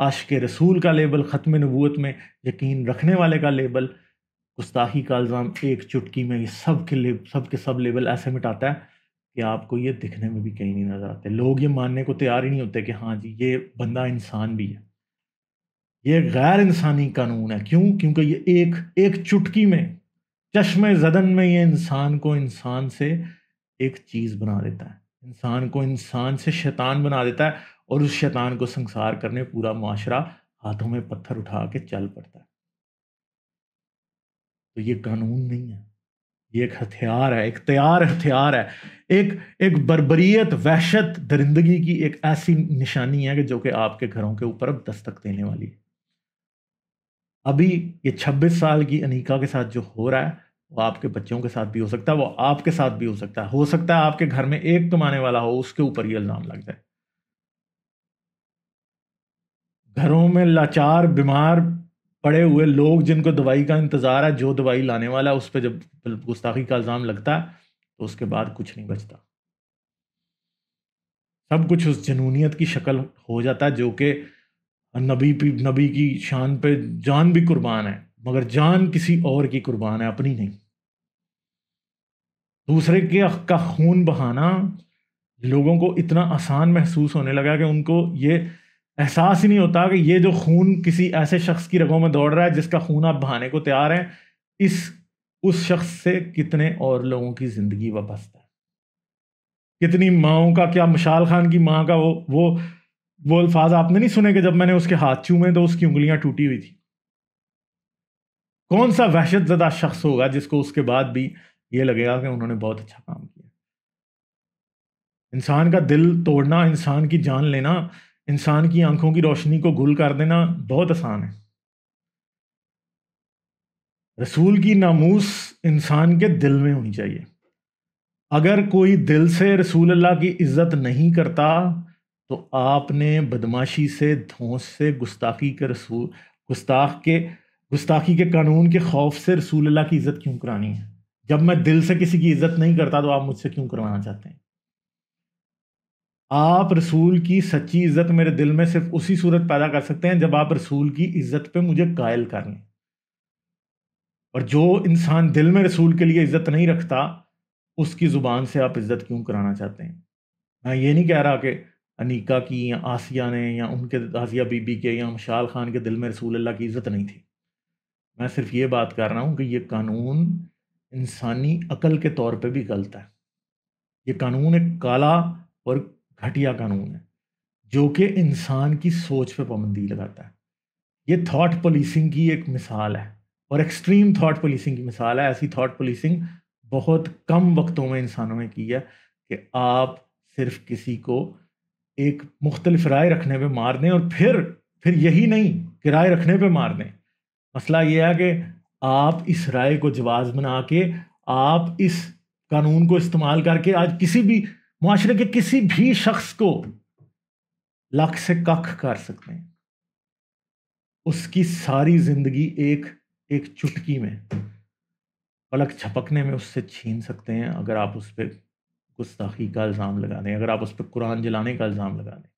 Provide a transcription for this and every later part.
عاشق رسول کا لیبل، ختم نبوت میں یقین رکھنے والے کا لیبل، گستاخی کا الزام ایک چٹکی میں یہ سب کے سب لیبل ایسے مٹاتا ہے کہ آپ کو یہ دکھنے میں بھی کہیں نہیں نظر آتے. لوگ یہ ماننے کو تیار ہی نہیں ہوتے کہ ہاں جی یہ بندہ انسان بھی ہے. یہ غیر انسانی قانون ہے. کیونکہ یہ ایک چٹکی میں، چشم زدن میں یہ انسان کو انسان سے ایک چیز بنا دیتا ہے، انسان کو انسان سے شیطان بنا دیتا ہے، اور اس شیطان کو سنسار کرنے پورا معاشرہ ہاتھوں میں پتھر اٹھا کے چل پڑتا ہے. تو یہ قانون نہیں ہے، یہ ایک ہتھیار ہے، ایک تیار ہتھیار ہے، ایک بربریت، وحشت، درندگی کی ایک ایسی نشانی ہے کہ جو کہ آپ کے گھروں کے اوپر اب دستک دینے والی ہے. ابھی یہ 26 سال کی انیکا کے ساتھ جو ہو رہا ہے وہ آپ کے بچوں کے ساتھ بھی ہو سکتا ہے، وہ آپ کے ساتھ بھی ہو سکتا ہے آپ کے گھر میں ایک کمانے والا ہو، اس کے اوپر یہ الزام لگ جائے. گھروں میں لاچار بیمار پڑے ہوئے لوگ جن کو دوائی کا انتظار ہے، جو دوائی لانے والا ہے اس پہ جب گستاخی کا الزام لگتا ہے تو اس کے بعد کچھ نہیں بچتا. سب کچھ اس جنونیت کی شکل ہو جاتا ہے جو کہ نبی کی شان پہ جان بھی قربان ہے، مگر جان کسی اور کی قربان ہے، اپنی نہیں. دوسرے کا خون بہانا لوگوں کو اتنا آسان محسوس ہونے لگا کہ ان کو یہ احساس ہی نہیں ہوتا کہ یہ جو خون کسی ایسے شخص کی رگوں میں دوڑ رہا ہے جس کا خون آپ بہانے کو تیار ہیں، اس شخص سے کتنے اور لوگوں کی زندگی وابستہ ہے. کتنی ماؤں کا، کیا مشال خان کی ماں کا وہ الفاظ آپ نے نہیں سنے کہ جب میں نے اس کے ہاتھ چومے تو اس کی انگلیاں ٹوٹی ہوئی تھی. کون سا وحشت زدہ شخص ہوگا جس کو اس کے بعد بھی یہ لگے گا کہ انہوں نے بہت اچھا کام کیا. انسان کا دل توڑنا، انسان کی جان لینا، انسان کی آنکھوں کی روشنی کو گل کر دینا بہت آسان ہے. رسول کی ناموس انسان کے دل میں ہونی چاہیے. اگر کوئی دل سے رسول اللہ کی عزت نہیں کرتا تو آپ نے بدماشی سے، دھونس سے، گستاخی کے قانون کے خوف سے رسول اللہ کی عزت کیوں کرانی ہے؟ جب میں دل سے کسی کی عزت نہیں کرتا تو آپ مجھ سے کیوں کروانا چاہتے ہیں؟ آپ رسول کی سچی عزت میرے دل میں صرف اسی صورت پیدا کر سکتے ہیں جب آپ رسول کی عزت پہ مجھے قائل کر لیں. اور جو انسان دل میں رسول کے لیے عزت نہیں رکھتا اس کی زبان سے آپ عزت کیوں کرانا چاہتے ہیں؟ میں یہ نہیں کہہ رہا کہ انیکا کی یا آسیہ نے یا ان کے آسیہ بی بی کے یا مشال خان کے دل میں رسول اللہ کی عزت نہیں تھی. میں صرف یہ بات کر رہا ہوں کہ یہ قانون انسانی عقل کے طور پہ بھی غلط ہے. یہ قانون ایک کالا اور گھٹیا قانون ہے جو کہ انسان کی سوچ پہ پابندی لگاتا ہے. یہ تھاٹ پولیسنگ کی ایک مثال ہے، اور ایکسٹریم تھاٹ پولیسنگ کی مثال ہے. ایسی تھاٹ پولیسنگ بہت کم وقتوں میں انسانوں نے کی ہے کہ آپ صرف کسی کو ایک مختلف رائے رکھنے پہ مار دیں، اور پھر یہی نہیں کہ رائے رکھنے پہ مار دیں. مسئلہ یہ ہے کہ آپ اس رائے کو جواز بنا کے آپ اس قانون کو استعمال کر کے آج کسی بھی معاشرے کے کسی بھی شخص کو لک سے ککھ کر سکتے ہیں. اس کی ساری زندگی ایک چٹکی میں، پلک جھپکنے میں اس سے چھین سکتے ہیں اگر آپ اس پہ گستاخی کا الزام لگا دیں، اگر آپ اس پہ قرآن جلانے کا الزام لگا دیں.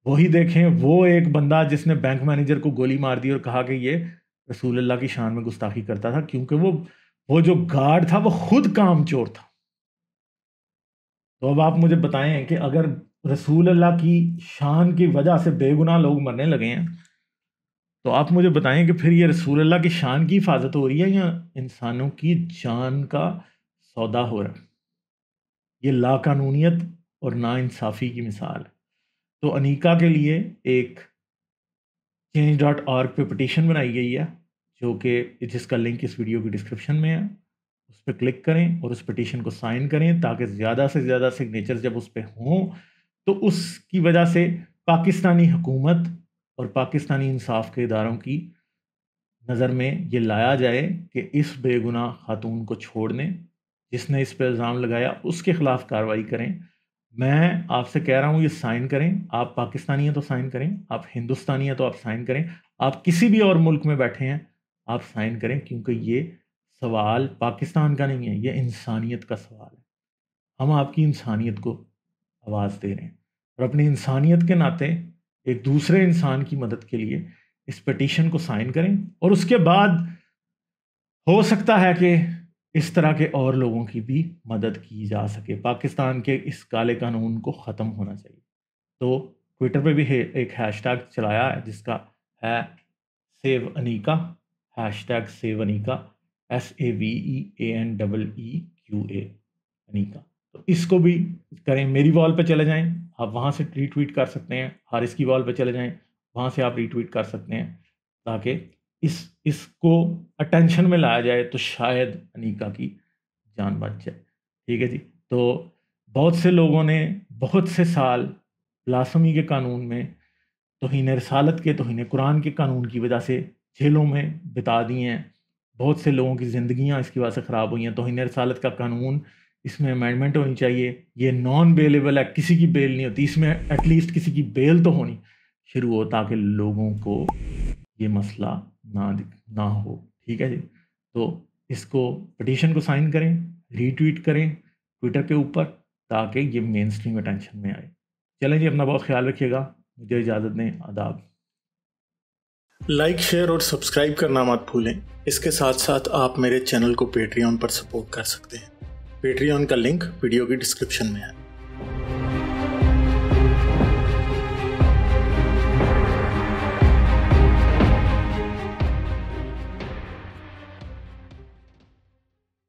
وہی دیکھیں وہ ایک بندہ جس نے بینک مینیجر کو گولی مار دی اور کہا کہ یہ رسول اللہ کی شان میں گستاخی کرتا تھا، کیونکہ وہ جو گارڈ تھا وہ خود کام چور تھا. تو اب آپ مجھے بتائیں کہ اگر رسول اللہ کی شان کی وجہ سے بے گناہ لوگ مرنے لگے ہیں تو آپ مجھے بتائیں کہ پھر یہ رسول اللہ کی شان کی حفاظت ہو رہی ہے یا انسانوں کی جان کا سودا ہو رہا ہے؟ یہ لا قانونیت اور نا انصافی کی مثال ہے. تو انیکا کے لیے ایک change.org پہ پٹیشن بنائی گئی ہے جس کا لنک اس ویڈیو کی ڈسکرپشن میں ہے. اس پہ کلک کریں اور اس پٹیشن کو سائن کریں تاکہ زیادہ سے زیادہ سگنیچر جب اس پہ ہوں تو اس کی وجہ سے پاکستانی حکومت اور پاکستانی انصاف کے اداروں کی نظر میں یہ لایا جائے کہ اس بے گناہ خاتون کو چھوڑ دیں، جس نے اس پہ الزام لگایا اس کے خلاف کارروائی کریں. میں آپ سے کہہ رہا ہوں یہ سائن کریں. آپ پاکستانی ہیں تو سائن کریں، آپ ہندوستانی ہیں تو آپ سائن کریں، آپ کسی بھی اور ملک میں بیٹھے ہیں آپ سائن کریں، کیونکہ یہ سوال پاکستان کا نہیں ہے، یہ انسانیت کا سوال ہے. ہم آپ کی انسانیت کو آواز دے رہے ہیں اور اپنی انسانیت کے ناطے ایک دوسرے انسان کی مدد کے لیے اس پٹیشن کو سائن کریں، اور اس کے بعد ہو سکتا ہے کہ اس طرح کے اور لوگوں کی بھی مدد کی جا سکے۔ پاکستان کے اس کالے قانون کو ختم ہونا چاہیے۔ تو ٹویٹر پہ بھی ایک ہیش ٹیگ چلایا ہے جس کا ہے save انیکا، hash tag save انیکا، SAVEANEEQA انیکا۔ تو اس کو بھی کریں، میری وال پہ چلے جائیں، آپ وہاں سے ری ٹویٹ کر سکتے ہیں، حارث کی وال پہ چلے جائیں، وہاں سے آپ ری ٹویٹ کر سکتے ہیں، تاکہ اس کو اٹینشن میں لایا جائے تو شاید انیکا کی جان بچ جائے۔ ٹھیک ہے جی۔ تو بہت سے لوگوں نے بہت سے سال بلاسفمی کے قانون میں، توہین رسالت کے، توہین قرآن کے قانون کی وجہ سے جیلوں میں بتا دیے ہیں، بہت سے لوگوں کی زندگیاں اس کی وجہ سے خراب ہوئی ہیں۔ توہین رسالت کا قانون، اس میں امینڈمنٹ ہونی چاہیے، یہ نان بیلیبل ہے، کسی کی بیل نہیں ہوتی، اس میں ایٹ لیسٹ کسی کی بیل تو ہونی شروع ہو تاکہ لوگوں کو یہ مسئلہ نہ ہو۔ ٹھیک ہے جی۔ تو اس کو پٹیشن کو سائن کریں، ری ٹویٹ کریں ٹویٹر کے اوپر، تاکہ یہ مین اسٹریم اٹینشن میں آئے۔ چلیں جی، اپنا بہت خیال رکھیے گا، مجھے اجازت دیں، آداب۔ لائک، شیئر اور سبسکرائب کرنا مت بھولیں۔ اس کے ساتھ ساتھ آپ میرے چینل کو پیٹریون پر سپورٹ کر سکتے ہیں۔ پیٹریون کا لنک ویڈیو کی ڈسکرپشن میں ہے۔